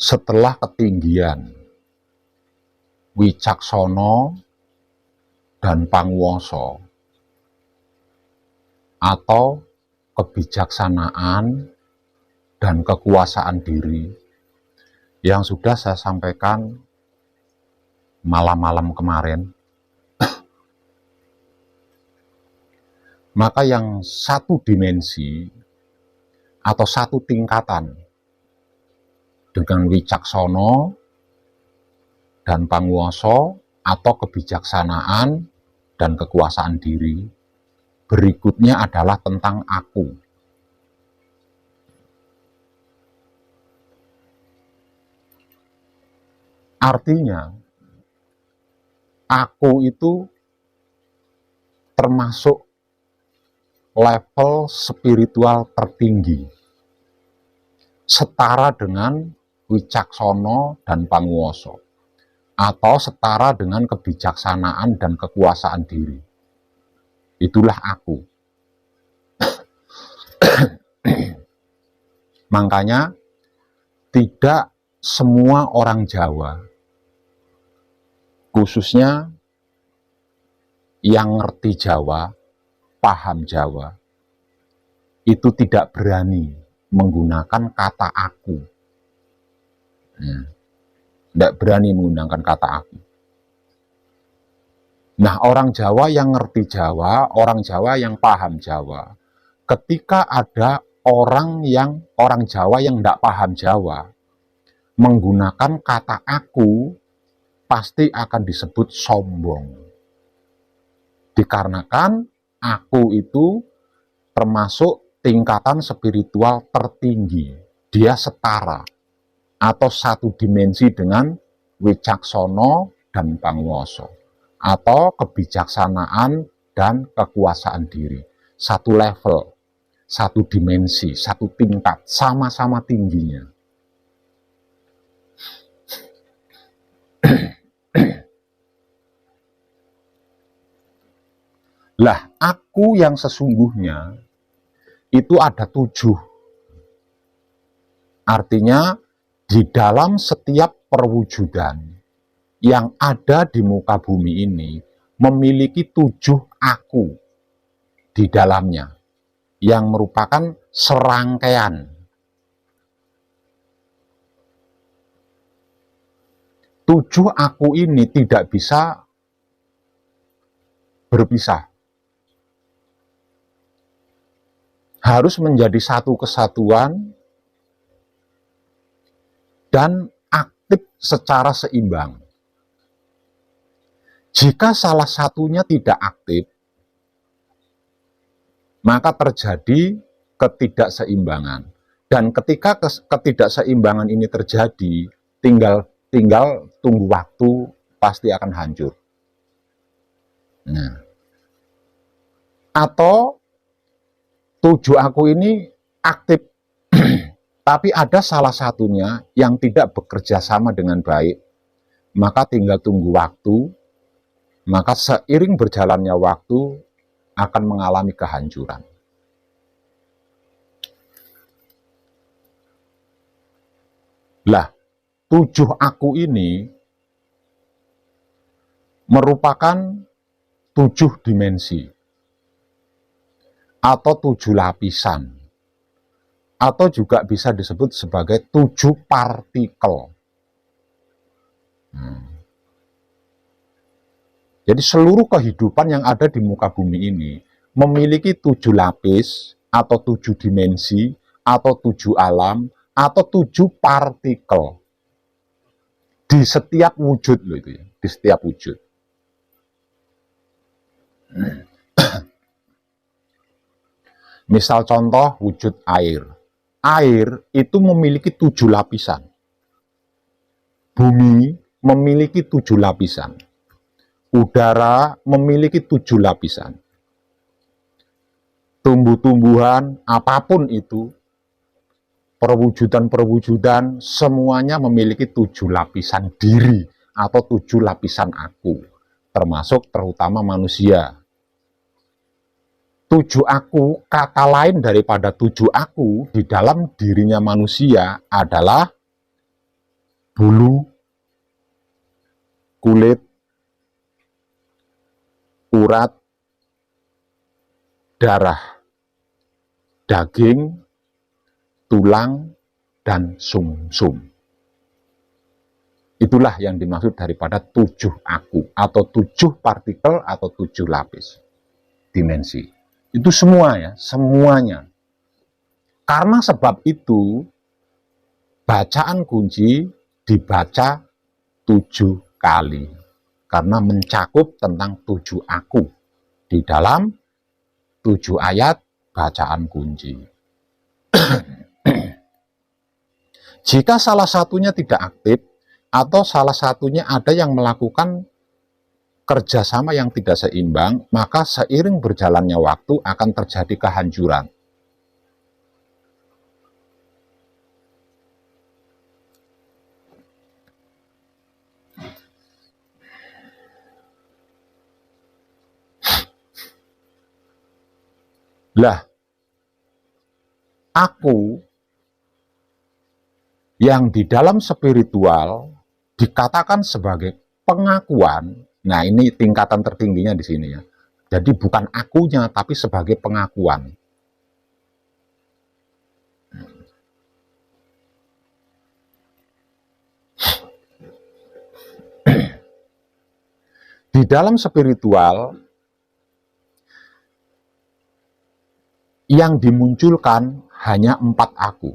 setelah ketinggian, wicaksono dan panguwasa, atau kebijaksanaan dan kekuasaan diri yang sudah saya sampaikan malam-malam kemarin. Maka yang satu dimensi atau satu tingkatan dengan wicaksono dan panguwasa atau kebijaksanaan dan kekuasaan diri, berikutnya adalah tentang aku. Artinya, aku itu termasuk level spiritual tertinggi, setara dengan wicaksono dan panguwasa, atau setara dengan kebijaksanaan dan kekuasaan diri. Itulah aku. Makanya tidak semua orang Jawa, khususnya yang ngerti Jawa, paham Jawa, itu tidak berani menggunakan kata aku. Tidak berani menggunakan kata aku. Nah, orang Jawa yang ngerti Jawa, orang Jawa yang paham Jawa, ketika ada orang Jawa yang tidak paham Jawa, menggunakan kata aku, pasti akan disebut sombong. Dikarenakan aku itu termasuk tingkatan spiritual tertinggi. Dia setara atau satu dimensi dengan wicaksono dan panguwasa, atau kebijaksanaan dan kekuasaan diri. Satu level, satu dimensi, satu tingkat, sama-sama tingginya. Lah, aku yang sesungguhnya itu ada 7. Artinya, di dalam setiap perwujudan yang ada di muka bumi ini memiliki 7 aku di dalamnya, yang merupakan serangkaian. 7 aku ini tidak bisa berpisah. Harus menjadi satu kesatuan dan aktif secara seimbang. Jika salah satunya tidak aktif, maka terjadi ketidakseimbangan. Dan ketika ketidakseimbangan ini terjadi, tinggal tunggu waktu, pasti akan hancur. Nah, atau 7 aku ini aktif, tapi ada salah satunya yang tidak bekerja sama dengan baik, maka tinggal tunggu waktu, maka seiring berjalannya waktu akan mengalami kehancuran. Lah, 7 aku ini merupakan 7 dimensi atau 7 lapisan, atau juga bisa disebut sebagai 7 partikel. Jadi seluruh kehidupan yang ada di muka bumi ini memiliki 7 lapis, atau 7 dimensi, atau 7 alam, atau 7 partikel. Di setiap wujud loh itu ya, di setiap wujud. Misal contoh wujud air. Air itu memiliki 7 lapisan. Bumi memiliki 7 lapisan. Udara memiliki 7 lapisan. Tumbuh-tumbuhan, apapun itu, perwujudan-perwujudan, semuanya memiliki 7 lapisan diri atau 7 lapisan aku, termasuk terutama manusia. 7 aku, kata lain daripada 7 aku di dalam dirinya manusia adalah bulu, kulit, urat, darah, daging, tulang, dan sumsum. Itulah yang dimaksud daripada 7 aku, atau 7 partikel, atau 7 lapis dimensi. Itu semua ya, semuanya. Karena sebab itu, bacaan kunci dibaca 7 kali. Karena mencakup tentang 7 aku di dalam 7 ayat bacaan kunci. Jika salah satunya tidak aktif, atau salah satunya ada yang melakukan kerjasama yang tidak seimbang, maka seiring berjalannya waktu akan terjadi kehancuran. Lah, aku yang di dalam spiritual dikatakan sebagai pengakuan. Nah, ini tingkatan tertingginya di sini ya. Jadi bukan akunya, tapi sebagai pengakuan. Di dalam spiritual, yang dimunculkan hanya 4 aku.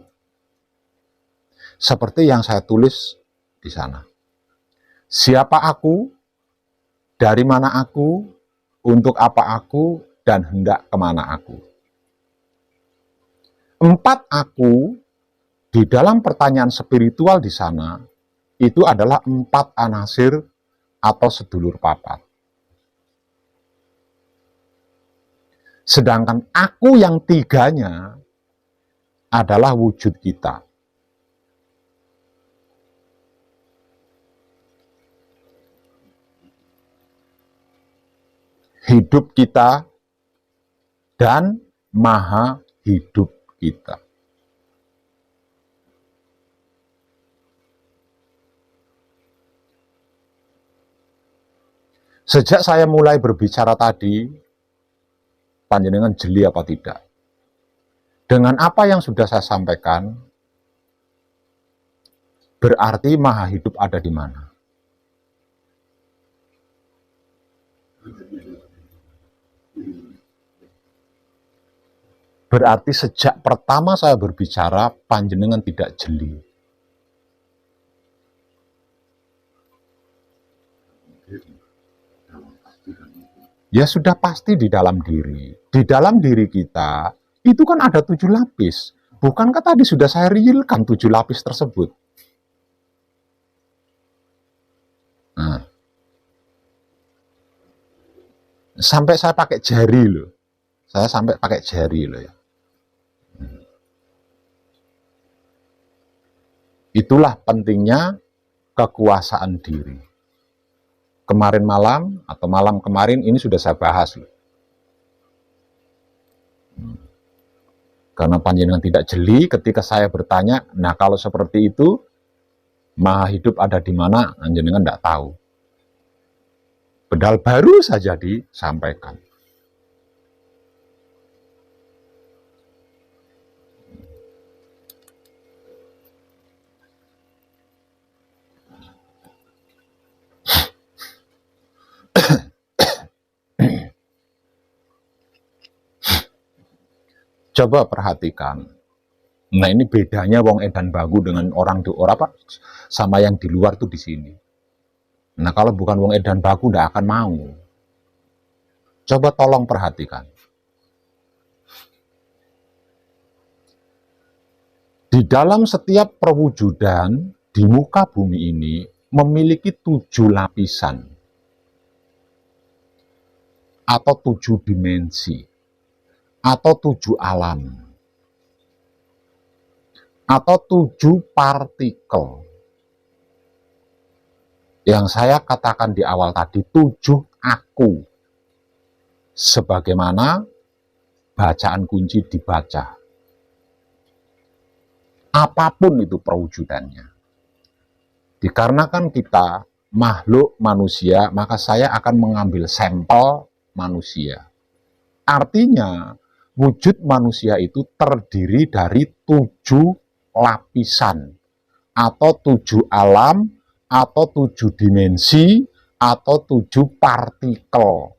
Seperti yang saya tulis di sana. Siapa aku, dari mana aku, untuk apa aku, dan hendak kemana aku. 4 aku di dalam pertanyaan spiritual di sana, itu adalah 4 anasir atau sedulur papat. Sedangkan aku yang 3-nya adalah wujud kita. Hidup kita dan maha hidup kita. Sejak saya mulai berbicara tadi, panjenengan jeli apa tidak? Dengan apa yang sudah saya sampaikan, berarti maha hidup ada di mana? Berarti sejak pertama saya berbicara, panjenengan tidak jeli. Ya sudah pasti di dalam diri. Di dalam diri kita, itu kan ada 7 lapis. Bukankah tadi sudah saya realkan 7 lapis tersebut? Nah, sampai saya pakai jari loh. Saya sampai pakai jari loh ya. Itulah pentingnya kekuasaan diri. Kemarin malam atau malam kemarin ini sudah saya bahas loh. Karena panjenengan tidak jeli ketika saya bertanya, nah kalau seperti itu, maha hidup ada di mana, panjenengan tidak tahu. Padahal baru saja disampaikan. Coba perhatikan. Nah ini bedanya wong edan bagu dengan orang apa sama yang di luar tuh di sini. Nah kalau bukan wong edan bagu tidak akan mau. Coba tolong perhatikan. Di dalam setiap perwujudan di muka bumi ini memiliki 7 lapisan atau 7 dimensi atau 7 alam atau 7 partikel. Yang saya katakan di awal tadi 7 aku. Sebagaimana bacaan kunci dibaca. Apapun itu perwujudannya. Dikarenakan kita makhluk manusia, maka saya akan mengambil sampel manusia. Artinya, wujud manusia itu terdiri dari 7 lapisan, atau 7 alam, atau 7 dimensi, atau 7 partikel.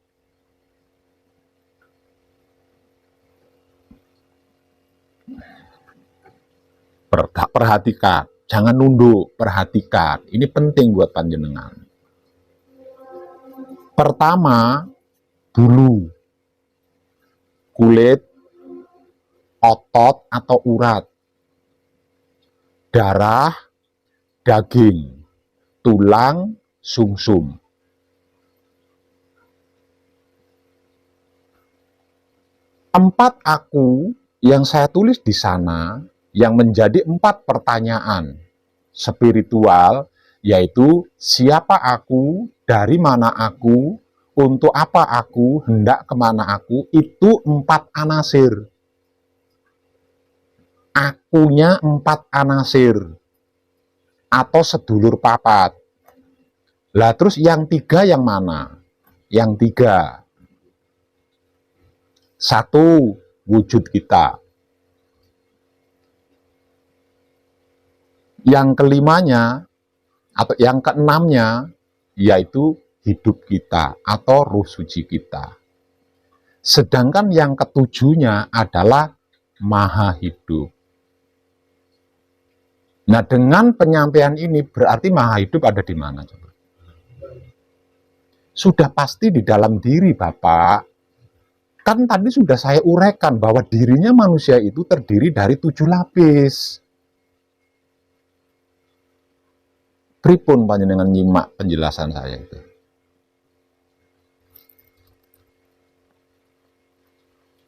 Perhatikan, jangan nunduk, perhatikan. Ini penting buat panjenengan. Pertama, bulu, kulit, otot atau urat, darah, daging, tulang, sumsum. Empat aku yang saya tulis di sana, yang menjadi 4 pertanyaan spiritual, yaitu siapa aku, dari mana aku, untuk apa aku, hendak kemana aku, itu 4 anasir. Akunya 4 anasir, atau sedulur papat. Lah terus yang 3 yang mana? Yang 3. 1, wujud kita. Yang kelimanya, atau yang keenamnya, yaitu hidup kita, atau ruh suci kita. Sedangkan yang ketujuhnya adalah maha hidup. Nah, dengan penyampaian ini, berarti maha hidup ada di mana? Coba? Sudah pasti di dalam diri, Bapak. Kan tadi sudah saya uraikan bahwa dirinya manusia itu terdiri dari 7 lapis. Pripun panjenengan nyimak penjelasan saya itu.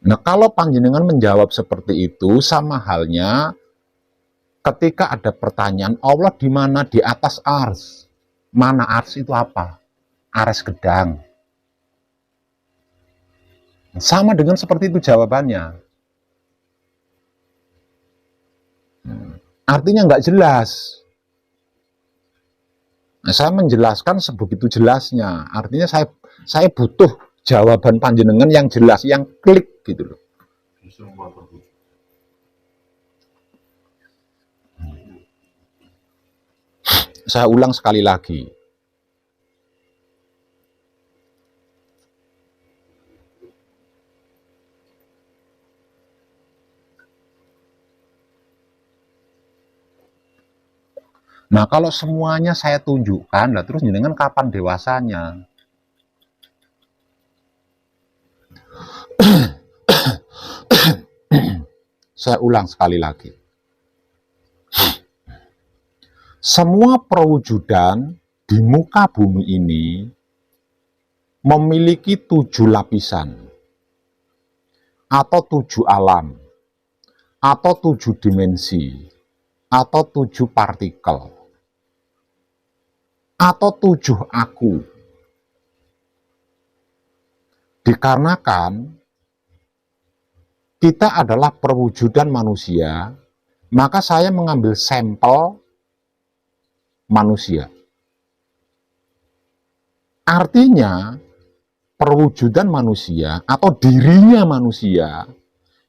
Nah, kalau panjenengan menjawab seperti itu, sama halnya ketika ada pertanyaan, Allah di mana? Di atas ars. Mana ars itu apa? Ares gedang. Sama dengan seperti itu jawabannya. Artinya nggak jelas. Nah, saya menjelaskan sebegitu jelasnya. Artinya saya butuh jawaban panjenengan yang jelas, yang klik gitu loh. Saya ulang sekali lagi. Nah, kalau semuanya saya tunjukkan, lah terus jenengan kapan dewasanya? Saya ulang sekali lagi. Semua perwujudan di muka bumi ini memiliki 7 lapisan, atau 7 alam, atau 7 dimensi, atau 7 partikel, atau 7 aku. Dikarenakan kita adalah perwujudan manusia, maka saya mengambil sampel manusia. Artinya, perwujudan manusia atau dirinya manusia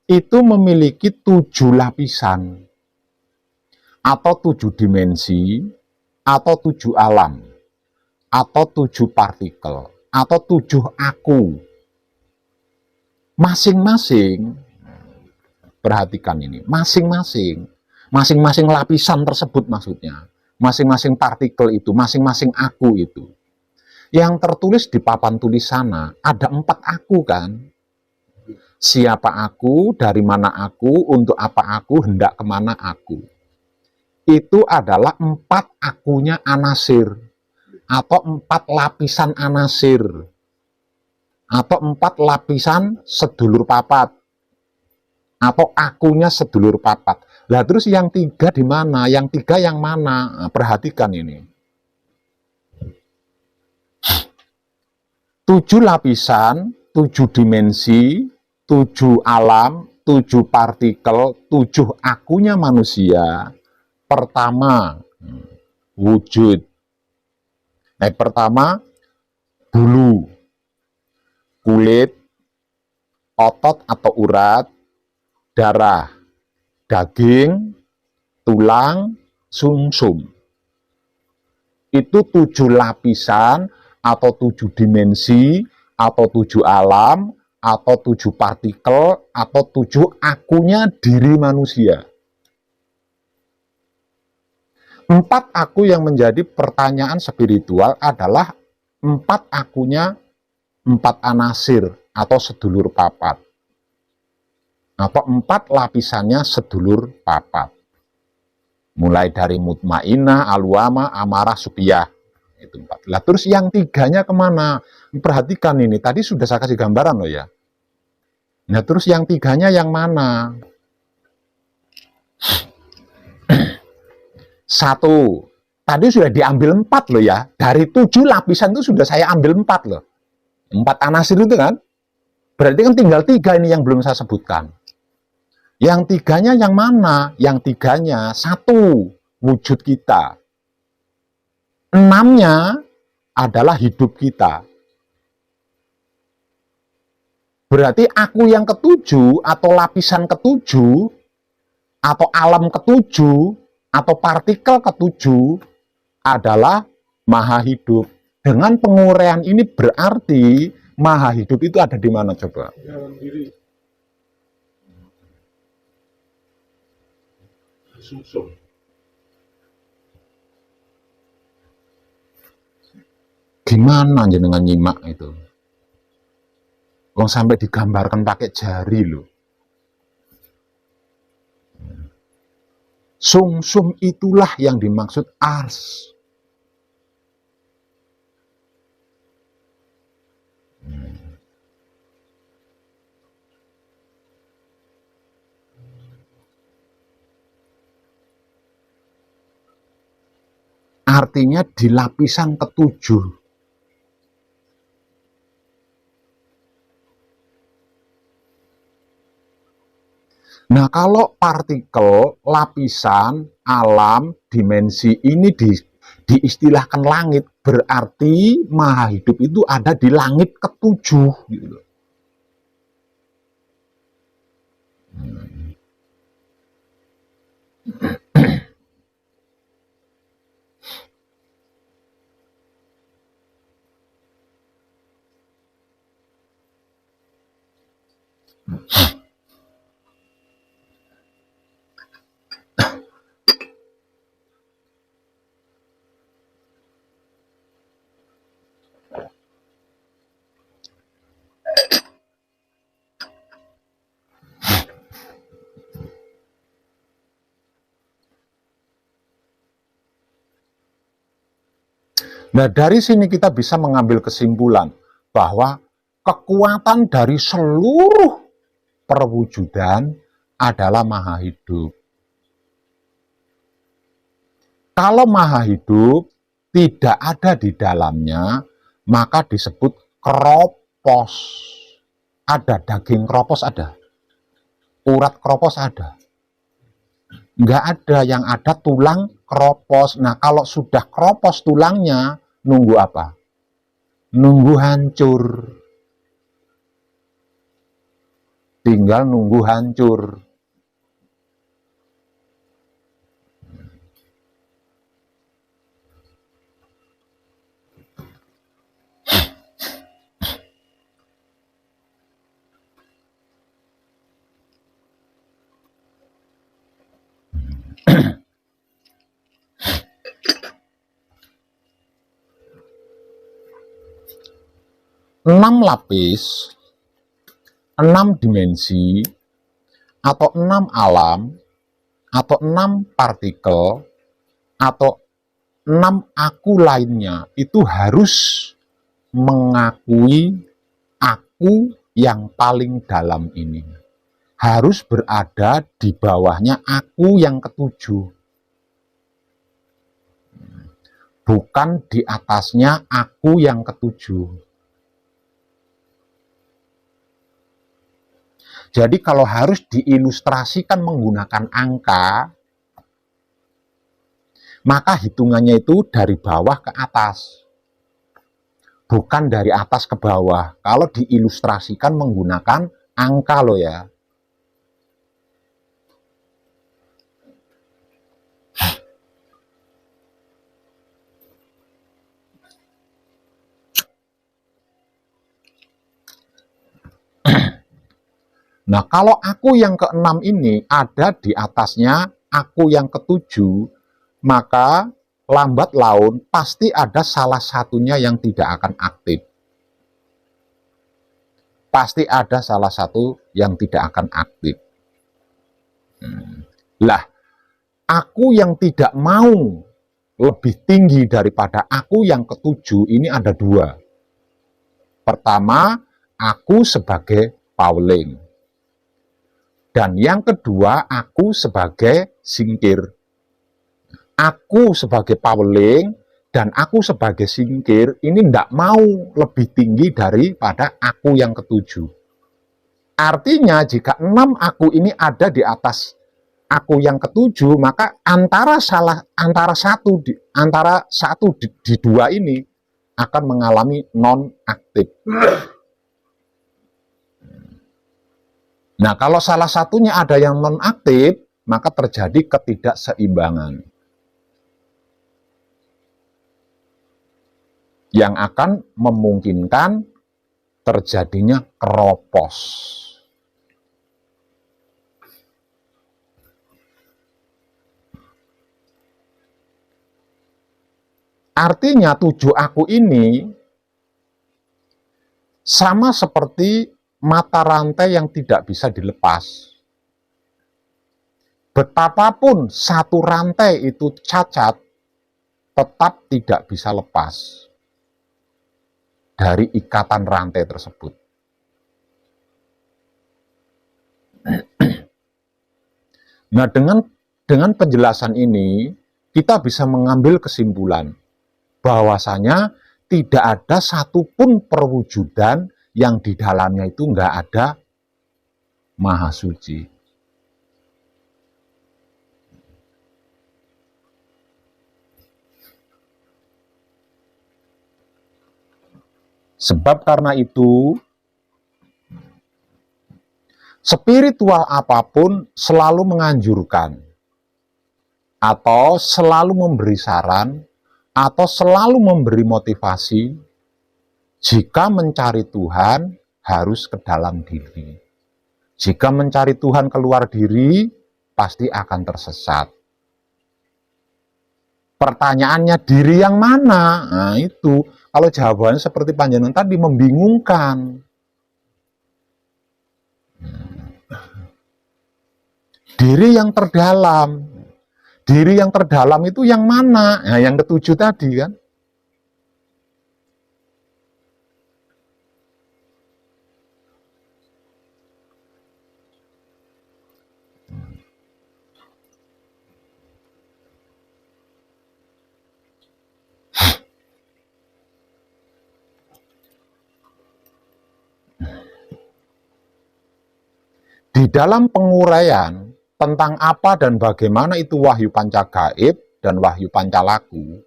itu memiliki 7 lapisan, atau 7 dimensi, atau 7 alam, atau 7 partikel, atau 7 aku. Masing-masing, perhatikan ini, masing-masing lapisan tersebut maksudnya, masing-masing partikel itu, masing-masing aku itu. Yang tertulis di papan tulis sana, ada 4 aku kan? Siapa aku, dari mana aku, untuk apa aku, hendak kemana aku. Itu adalah 4 akunya anasir, atau 4 lapisan anasir, atau 4 lapisan sedulur papat, atau akunya sedulur papat. Lah terus yang 3 di mana? Yang 3 yang mana? Nah, perhatikan ini. 7 lapisan, 7 dimensi, 7 alam, 7 partikel, 7 akunya manusia. Pertama, wujud. Nah, pertama, bulu, kulit, otot atau urat, darah, daging, tulang, sumsum. Itu 7 lapisan atau 7 dimensi atau 7 alam atau 7 partikel atau 7 akunya diri manusia. 4 aku yang menjadi pertanyaan spiritual adalah 4 akunya 4 anasir atau sedulur papat. Atau 4 lapisannya sedulur papat. Mulai dari mutmainah, alwama, amarah, supiyah. Itu 4. Lah terus yang 3-nya kemana? Perhatikan ini, tadi sudah saya kasih gambaran loh ya. Nah terus yang 3-nya yang mana? 1, tadi sudah diambil 4 loh ya. Dari 7 lapisan itu sudah saya ambil 4 loh. 4 anasir itu kan. Berarti kan tinggal 3 ini yang belum saya sebutkan. Yang 3-nya yang mana? Yang 3-nya 1, wujud kita. 6-nya adalah hidup kita. Berarti aku yang ke-7 atau lapisan ke-7 atau alam ke-7 atau partikel ke-7 adalah maha hidup. Dengan penguraian ini berarti maha hidup itu ada di mana coba? Dalam diri. Sumsum. Gimana jenengan nyimak itu? Wong sampai digambarkan pakai jari loh. Sumsum itulah yang dimaksud ars. Artinya di lapisan ke-7. Nah, kalau partikel, lapisan, alam, dimensi ini diistilahkan langit, berarti maha hidup itu ada di langit ke-7 gitu. Nah, dari sini kita bisa mengambil kesimpulan bahwa kekuatan dari seluruh perwujudan adalah maha hidup. Kalau maha hidup tidak ada di dalamnya, maka disebut kropos. Ada daging kropos, ada urat kropos, ada. Nggak ada, yang ada tulang kropos. Nah, kalau sudah kropos tulangnya, nunggu apa? Nunggu hancur. Tinggal nunggu hancur. Enam lapis, 6 dimensi, atau 6 alam, atau 6 partikel, atau 6 aku lainnya, itu harus mengakui aku yang paling dalam ini. Harus berada di bawahnya aku yang ke-7. Bukan di atasnya aku yang ke-7. Jadi kalau harus diilustrasikan menggunakan angka, maka hitungannya itu dari bawah ke atas, bukan dari atas ke bawah. Kalau diilustrasikan menggunakan angka loh ya. Nah, kalau aku yang keenam ini ada di atasnya aku yang ketujuh, maka lambat laun pasti ada salah satunya yang tidak akan aktif. Pasti ada salah satu yang tidak akan aktif. Lah, aku yang tidak mau lebih tinggi daripada aku yang ketujuh ini ada dua. Pertama, aku sebagai Pauling. Dan yang kedua, aku sebagai singkir. Aku sebagai Pauling dan aku sebagai singkir ini tidak mau lebih tinggi daripada aku yang ketujuh. Artinya jika 6 aku ini ada di atas aku yang ketujuh, maka antara satu di dua ini akan mengalami non aktif. Nah, kalau salah satunya ada yang non-aktif, maka terjadi ketidakseimbangan. Yang akan memungkinkan terjadinya keropos. Artinya 7 aku ini sama seperti mata rantai yang tidak bisa dilepas. Betapapun satu rantai itu cacat, tetap tidak bisa lepas dari ikatan rantai tersebut. Nah, dengan penjelasan ini, kita bisa mengambil kesimpulan bahwasanya tidak ada satupun perwujudan yang di dalamnya itu nggak ada Maha Suci. Sebab karena itu, spiritual apapun selalu menganjurkan, atau selalu memberi saran, atau selalu memberi motivasi, jika mencari Tuhan, harus ke dalam diri. Jika mencari Tuhan keluar diri, pasti akan tersesat. Pertanyaannya, diri yang mana? Nah itu, kalau jawabannya seperti panjenengan tadi, membingungkan. Diri yang terdalam. Diri yang terdalam itu yang mana? Nah, yang ketujuh tadi kan. Di dalam penguraian tentang apa dan bagaimana itu wahyu panca gaib dan wahyu pancalaku,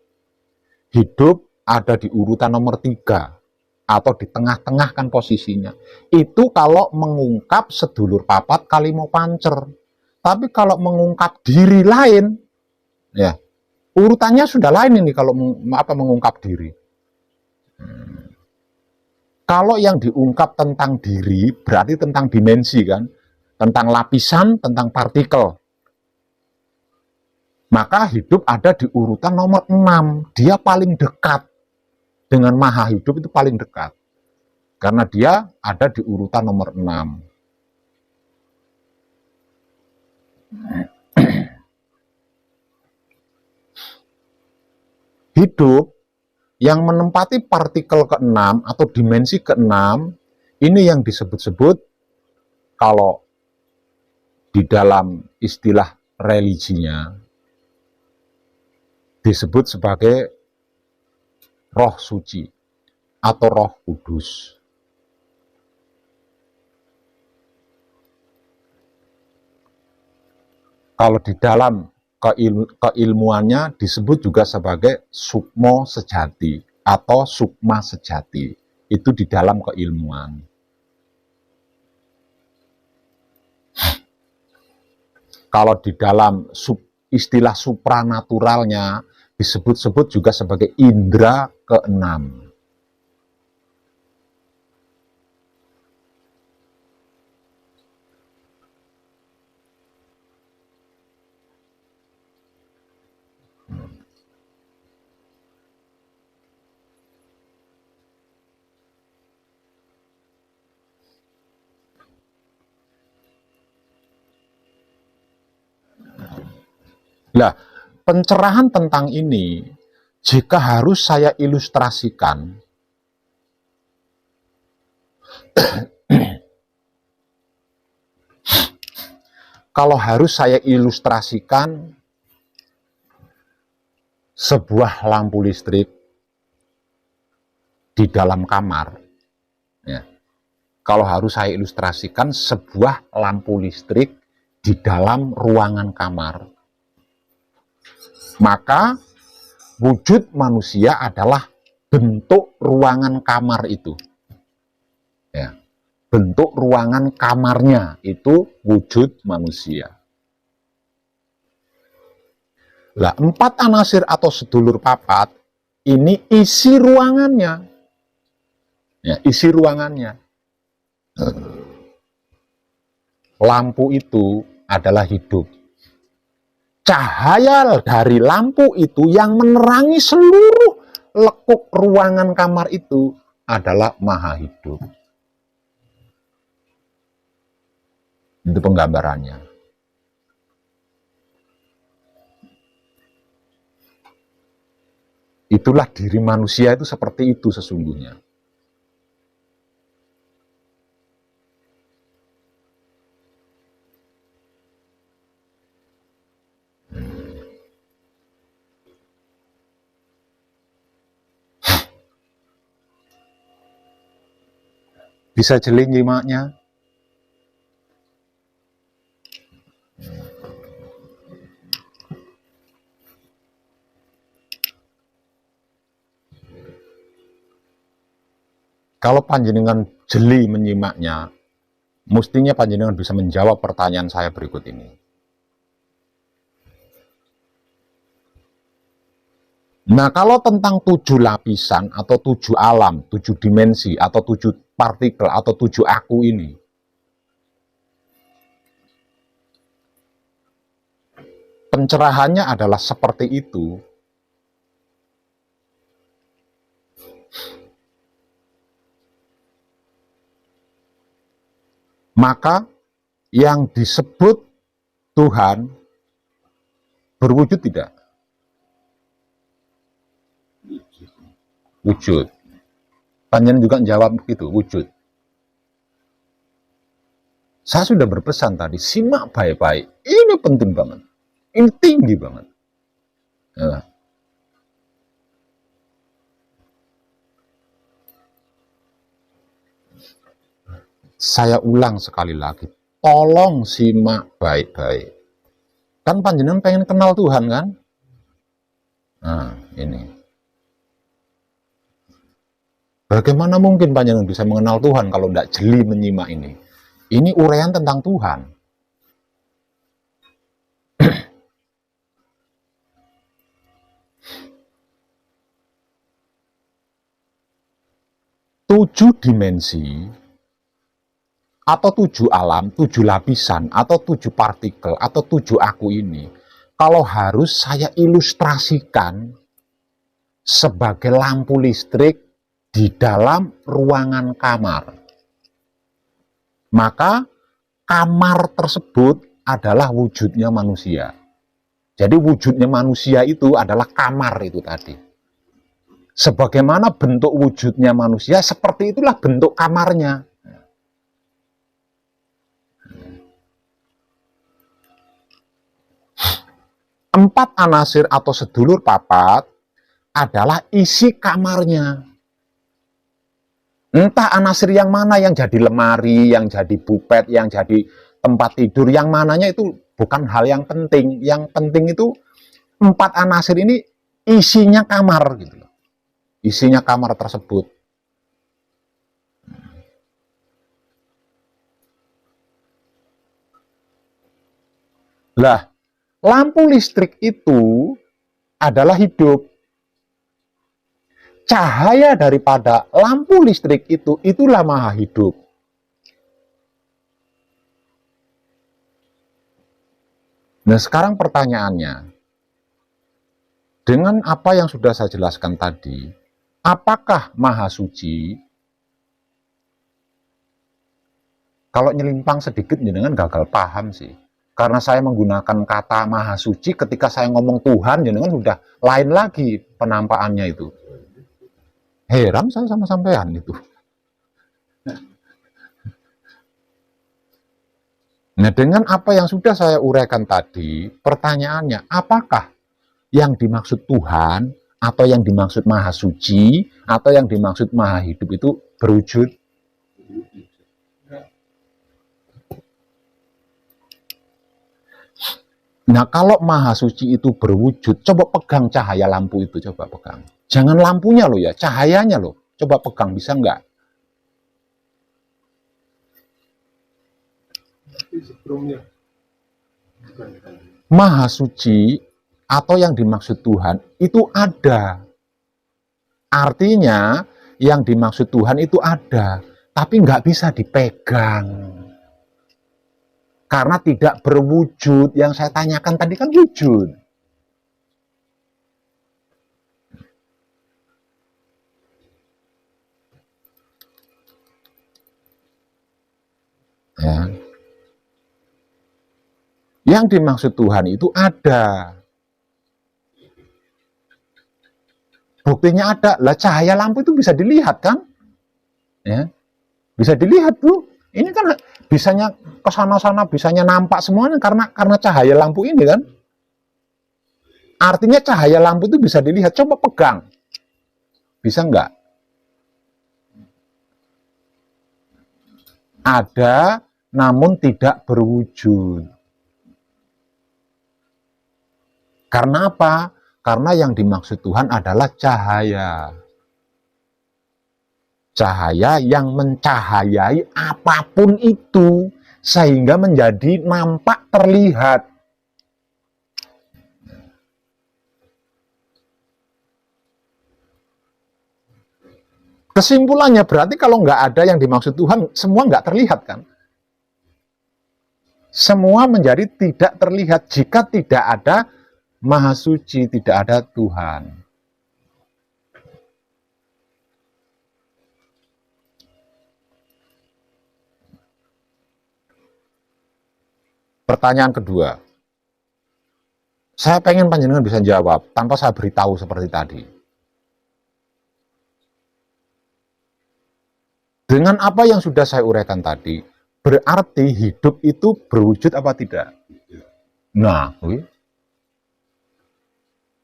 hidup ada di urutan nomor 3 atau di tengah-tengah kan posisinya. Itu kalau mengungkap sedulur papat kalimo pancer. Tapi kalau mengungkap diri lain, ya urutannya sudah lain ini kalau mengungkap diri. Kalau yang diungkap tentang diri berarti tentang dimensi kan, tentang lapisan, tentang partikel. Maka hidup ada di urutan nomor 6. Dia paling dekat dengan Maha Hidup, itu paling dekat. Karena dia ada di urutan nomor 6. Hidup yang menempati partikel ke-6 atau dimensi ke-6, ini yang disebut-sebut kalau di dalam istilah religinya disebut sebagai roh suci atau roh kudus. Kalau di dalam keilmuannya disebut juga sebagai sukmo sejati atau sukma sejati. Itu di dalam keilmuan. Kalau di dalam istilah supranaturalnya disebut-sebut juga sebagai indera keenam. Nah, pencerahan tentang ini, jika harus saya ilustrasikan, kalau harus saya ilustrasikan sebuah lampu listrik di dalam kamar, ya, kalau harus saya ilustrasikan sebuah lampu listrik di dalam ruangan kamar, maka wujud manusia adalah bentuk ruangan kamar itu. Ya, bentuk ruangan kamarnya itu wujud manusia. Lah, 4 anasir atau sedulur papat ini isi ruangannya. Ya, isi ruangannya. Lampu itu adalah hidup. Cahaya dari lampu itu yang menerangi seluruh lekuk ruangan kamar itu adalah maha hidup. Itu penggambarannya. Itulah diri manusia itu seperti itu sesungguhnya. Bisa jeli nyimaknya? Kalau panjenengan jeli menyimaknya, mestinya panjenengan bisa menjawab pertanyaan saya berikut ini. Nah, kalau tentang 7 lapisan atau 7 alam, 7 dimensi atau 7 partikel atau 7 aku ini, pencerahannya adalah seperti itu. Maka yang disebut Tuhan berwujud tidak? Wujud. Panjenengan juga jawab begitu, wujud. Saya sudah berpesan tadi, simak baik-baik. Ini penting banget. Ini tinggi banget. Ya. Saya ulang sekali lagi, tolong simak baik-baik. Kan panjenengan pengen kenal Tuhan kan? Nah, ini. Bagaimana mungkin panjenengan bisa mengenal Tuhan kalau tidak jeli menyimak ini? Ini uraian tentang Tuhan. Tujuh dimensi atau 7 alam, 7 lapisan, atau 7 partikel, atau 7 aku ini, kalau harus saya ilustrasikan sebagai lampu listrik di dalam ruangan kamar, maka kamar tersebut adalah wujudnya manusia. Jadi wujudnya manusia itu adalah kamar itu tadi. Sebagaimana bentuk wujudnya manusia, seperti itulah bentuk kamarnya. Empat anasir atau sedulur papat adalah isi kamarnya. Entah anasir yang mana yang jadi lemari, yang jadi bupet, yang jadi tempat tidur, yang mananya itu bukan hal yang penting. Yang penting itu 4 anasir ini isinya kamar gitu loh. Isinya kamar tersebut. Lah, lampu listrik itu adalah hidup. Cahaya daripada lampu listrik itu, itulah maha hidup. Nah, sekarang pertanyaannya, dengan apa yang sudah saya jelaskan tadi, apakah maha suci? Kalau nyelimpang sedikit, jenengan gagal paham sih. Karena saya menggunakan kata maha suci ketika saya ngomong Tuhan, jenengan sudah lain lagi penampakannya itu. Heran saya sama sampean itu. Nah, dengan apa yang sudah saya uraikan tadi, pertanyaannya, apakah yang dimaksud Tuhan, atau yang dimaksud maha suci, atau yang dimaksud maha hidup itu berwujud? Nah, kalau maha suci itu berwujud, coba pegang cahaya lampu itu, coba pegang. Jangan lampunya loh ya, cahayanya loh. Coba pegang, bisa nggak? Maha suci atau yang dimaksud Tuhan itu ada. Artinya yang dimaksud Tuhan itu ada, tapi nggak bisa dipegang. Karena tidak berwujud. Yang saya tanyakan tadi kan wujud. Ya. Yang dimaksud Tuhan itu ada. Buktinya ada. Lah, cahaya lampu itu bisa dilihat kan? Ya. Bisa dilihat tuh. Ini kan bisanya ke sana-sana, bisanya nampak semuanya karena cahaya lampu ini kan. Artinya cahaya lampu itu bisa dilihat. Coba pegang. Bisa nggak? Ada, namun tidak berwujud. Karena apa? Karena yang dimaksud Tuhan adalah cahaya. Cahaya yang mencahayai apapun itu, sehingga menjadi nampak terlihat. Kesimpulannya berarti kalau nggak ada yang dimaksud Tuhan, semua nggak terlihat kan? Semua menjadi tidak terlihat jika tidak ada Maha Suci, tidak ada Tuhan. Pertanyaan kedua, saya pengen panjenengan bisa jawab tanpa saya beritahu seperti tadi. Dengan apa yang sudah saya uraikan tadi, berarti hidup itu berwujud apa tidak? Nah,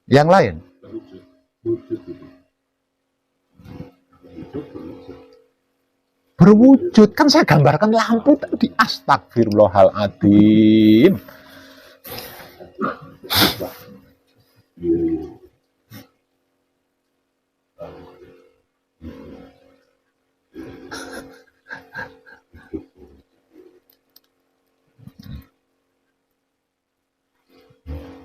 yang lain? Berwujud. Kan saya gambarkan lampu tadi. Astagfirullahaladzim.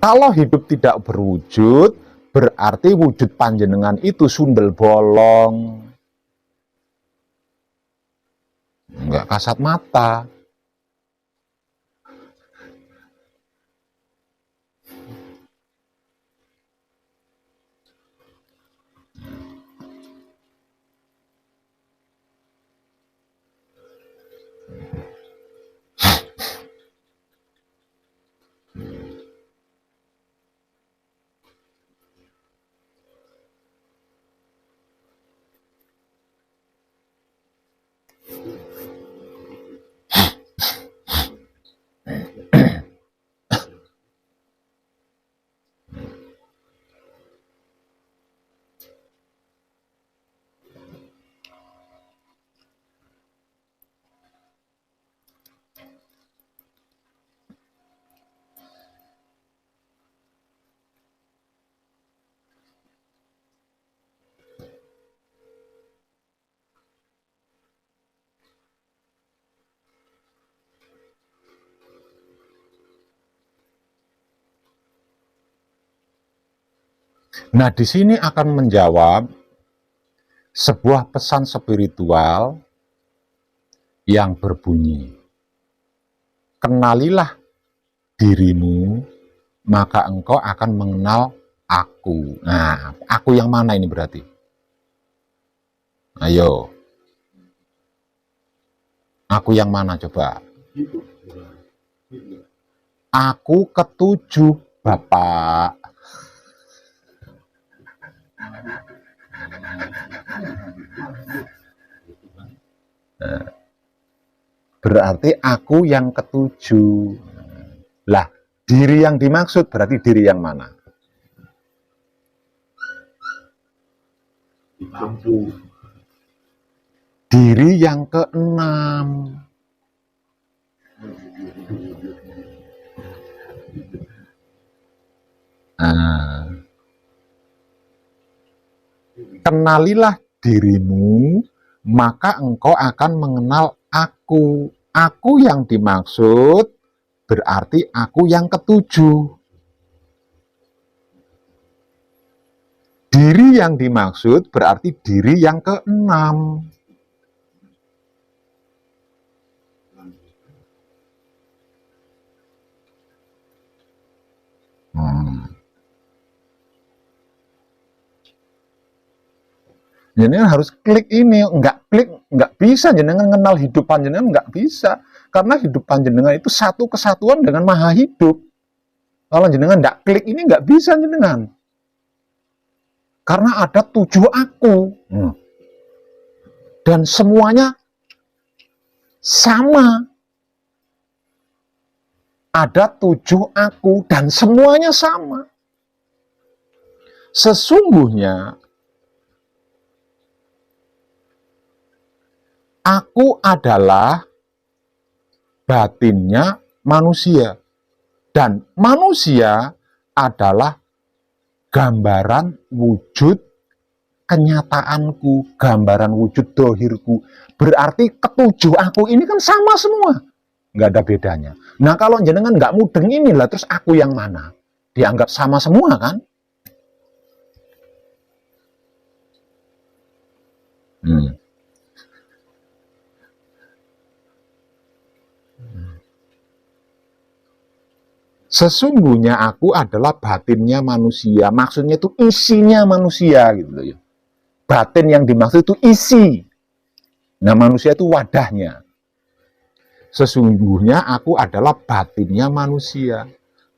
Kalau hidup tidak berwujud, berarti wujud panjenengan itu sundel bolong. Enggak kasat mata. Nah, di sini akan menjawab sebuah pesan spiritual yang berbunyi, kenalilah dirimu, maka engkau akan mengenal aku. Nah, aku yang mana ini berarti? Ayo. Aku yang mana coba? Aku ketujuh, Bapak. Berarti aku yang ketujuh. Lah, diri yang dimaksud berarti diri yang mana? Diri yang keenam. Nah, kenalilah dirimu, maka engkau akan mengenal aku. Aku yang dimaksud berarti aku yang ketujuh. Diri yang dimaksud berarti diri yang keenam. Jenengan harus klik ini, nggak klik nggak bisa jenengan kenal hidup panjenengan, nggak bisa, karena hidup panjenengan itu satu kesatuan dengan maha hidup. Kalau jenengan nggak klik ini nggak bisa jenengan, karena ada 7 aku dan semuanya sama. Ada 7 aku dan semuanya sama. Sesungguhnya aku adalah batinnya manusia, dan manusia adalah gambaran wujud kenyataanku, gambaran wujud dohirku. Berarti ketujuh aku ini kan sama semua, nggak ada bedanya. Nah, kalau jenengan nggak mudeng inilah, terus aku yang mana? Dianggap sama semua kan? Sesungguhnya aku adalah batinnya manusia. Maksudnya itu isinya manusia gitu loh ya. Batin yang dimaksud itu isi. Nah, manusia itu wadahnya. Sesungguhnya aku adalah batinnya manusia.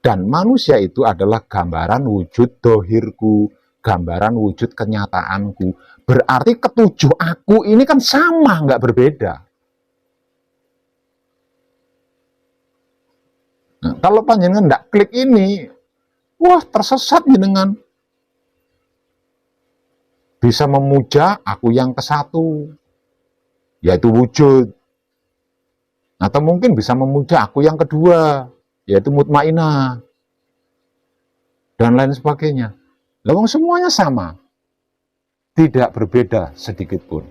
Dan manusia itu adalah gambaran wujud dohirku, gambaran wujud kenyataanku. Berarti ketujuh aku ini kan sama, nggak berbeda. Nah, kalau panjenengan nggak klik ini, wah tersesat jenengan. Bisa memuja aku yang ke-1, yaitu wujud. Atau mungkin bisa memuja aku yang kedua, yaitu mutmainah. Dan lain sebagainya. Lawang semuanya sama. Tidak berbeda sedikit pun.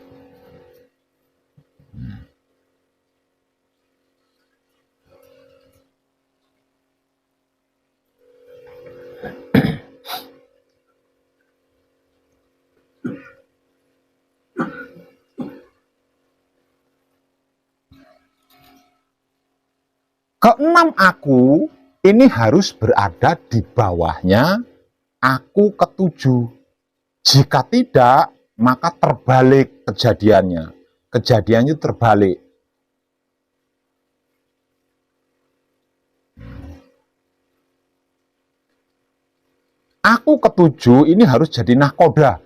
Keenam aku ini harus berada di bawahnya aku ketujuh. Jika tidak, maka terbalik kejadiannya. Kejadiannya terbalik. Aku ketujuh ini harus jadi nahkoda.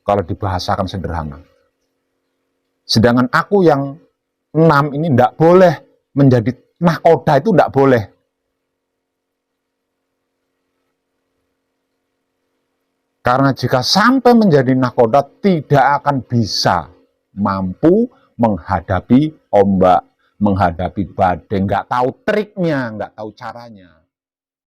Kalau dibahasakan sederhana. Sedangkan aku yang 6 ini tidak boleh menjadi nahkoda, itu tidak boleh. Karena jika sampai menjadi nahkoda, tidak akan bisa mampu menghadapi ombak, menghadapi badai, nggak tahu triknya, nggak tahu caranya.